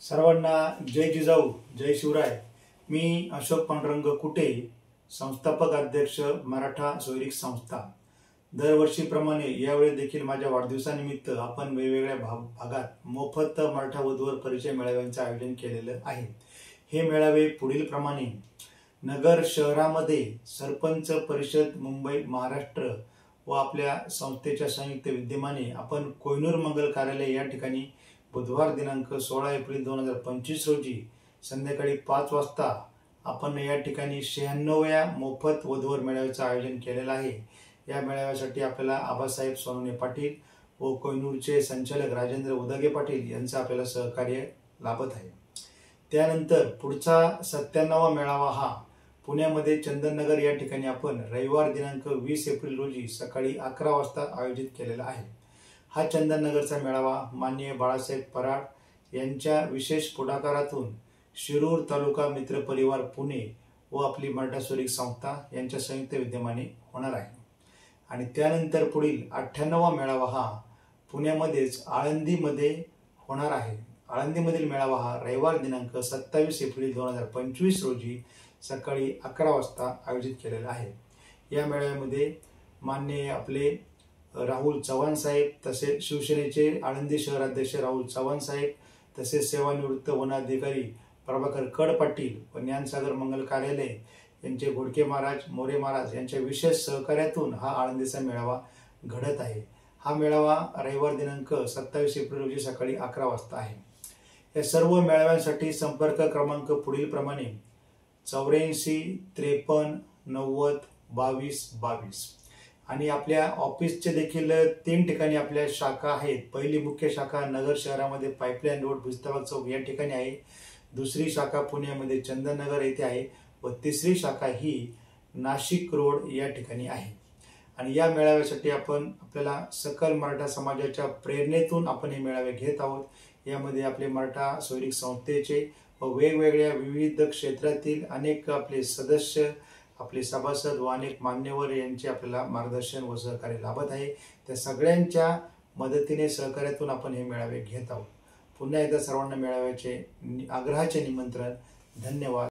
सर्वांना जय जिजाऊ, जय शिवराय। मी अशोक पांडुरंग कुटे, संस्थापक अध्यक्ष मराठा सोयरीक संस्था। दरवर्षीप्रमाणे यावेळी देखील माझ्या वाढदिवसानिमित्त आपण वेगवेगळ्या भागात मोफत मराठा वधूवर परिचय मेळाव्यांचे आयोजन केलेले आहे। हे मेळावे पुढील प्रमाणे: नगर शहरामध्ये सरपंच परिषद मुंबई महाराष्ट्र व आपल्या संस्थेच्या संयुक्त विद्यमाने आपण कोहिनूर मंगल कार्यालय या ठिकाणी बुधवार दिनांक 16 एप्रिल 2025 रोजी संध्याकाळी 5 वाजता आपण या ठिकाणी 96व्या मोफत वधूवर मेळाव्याचे आयोजन केलेले आहे। या मेळाव्यासाठी आपल्याला आबासाहेब सोनवणे पाटील व कोहिनूरचे संचालक राजेंद्र उदागे पाटील यांचे आपल्याला सहकार्य लाभत आहे। त्यानंतर पुढचा 97वा मेळावा हा पुण्यामध्ये चंदननगर या ठिकाणी आपण रविवार दिनांक 20 एप्रिल रोजी सकाळी 11 वाजता आयोजित केलेला आहे। हा चंदननगरचा मेळावा माननीय बाळासाहेब पराड यांच्या विशेष पुढाकारातून शिरूर तालुका मित्र परिवार पुणे व आपली मराठा सोयरीक संस्था यांच्या संयुक्त विद्यमाने होणार आहे। आणि त्यानंतर पुढील 98वा मेळावा हा पुण्यामध्येच आळंदीमध्ये होणार आहे। आळंदीमधील मेळावा हा रविवार दिनांक 27 एप्रिल 2025 रोजी सकाळी 11 वाजता आयोजित केलेला आहे। या मेळाव्यामध्ये माननीय आपले राहुल चव्हाण साहेब, तसेच शिवसेनेचे आळंदी शहराध्यक्ष राहुल चव्हाण साहेब, तसेच सेवानिवृत्त वनाधिकारी प्रभाकर कड पाटील व ज्ञानसागर मंगल कार्यालय यांचे घोडके महाराज, मोरे महाराज यांच्या विशेष सहकार्यातून हा आळंदीचा मेळावा घडत आहे। हा मेळावा रविवार दिनांक 27 एप्रिल रोजी सकाळी 11 वाजता आहे। या सर्व मेळाव्यांसाठी संपर्क क्रमांक पुढील प्रमाणे: 84 53 90 22 22। आणि आपल्या ऑफिसचे देखील 3 ठिकाणी आपल्या शाखा आहेत। पहिली मुख्य शाखा नगर शहरामध्ये पाईपलाईन रोड भिस्ताबाग चौक या ठिकाणी आहे। दुसरी शाखा पुण्यामध्ये चंदननगर येथे आहे व तिसरी शाखा ही नाशिक रोड या ठिकाणी आहे। आणि या मेळाव्यासाठी आपल्याला सकल मराठा समाजाच्या प्रेरणेतून आपण हे मेळावे घेत आहोत। यामध्ये आपले मराठा सोयरीक संस्थेचे व वेगवेगळ्या विविध क्षेत्रातील अनेक आपले सदस्य, आपले सभासद व अनेक मान्यवर यांचे आपल्याला मार्गदर्शन व सहकार्य लाभत आहे। त्या सगळ्यांच्या मदतीने सहकार्यातून आपण हे मेळावे घेत आहोत। पुन्हा एकदा सर्वांना मेळाव्याचे आग्रहाचे निमंत्रण। धन्यवाद।